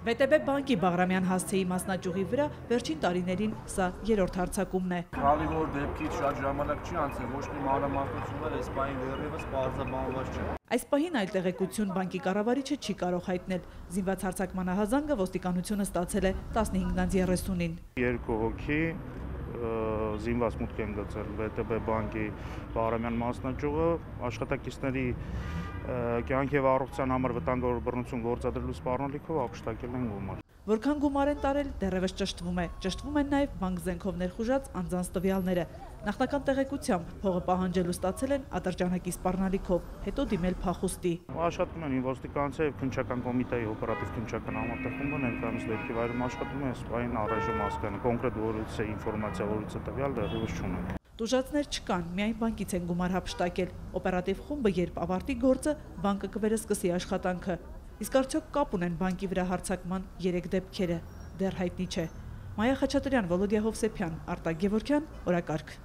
ՎՏԲ բանկի Բաղրամյան հասցեի մասնաճյուղի վրա վերջին տարիներին սա երրորդ հարձակումն է։ Քանի որ դեպքից շատ ժամանակ չի անցել, ոչ մի մանրամասնություններ այս պահին դեռևս պարզաբանված չէ։ Այս պահին այլ տեղեկություն բանկի կառավարիչը չի կարող հայտնել։ Զինված հարձակման ահազանգը ոստիկանությունը ստացել է 15:30-ին։ Երկու հոգի զինված մուտք են գցել ՎՏԲ բանկի Բաղրամյան մասնաճյուղը աշխատակիցների կյանքի եւ առողջության համար վտանգավոր բռնություն գործադրելու սպառնալիքով ապշտակել են գումար։ Որքան գումար են տարել, դեռևս ճշտվում է։ Ճշտվում են նաև բանկ զենքով ներխուժած անձանց տվյալները։ Նախնական տեղեկությամբ փողը պահանջելու ստացել են ատրճանակի սպառնալիքով, հետո դիմել փախուստի։ Աշխատում են ինվեստիկանցիա եւ քննչական կոմիտեի օպերատիվ քննչական համատեխումը ներկայումս դեպքի վայրում աշխատում է, սպայն առայժմ հասկանում կոնկրետ որից է ինֆորմացիա, որից է տվյալ դեռևս չունենք։ Տուժածներ չկան, միայն բանկից են գումար հափշտակել։ Օպերատիվ խումբը երբ ավարտի գործը, բանկը կվերսկսի աշխատանքը։ Իսկ արդյոք կապ ունեն բանկի վրա հարձակման 3 դեպքերը, դեռ հայտնի չէ։ Մայա Խաչատրյան, Վոլոդիա Հովսեփյան, Արտակ Գևորգյան, օրակարգ։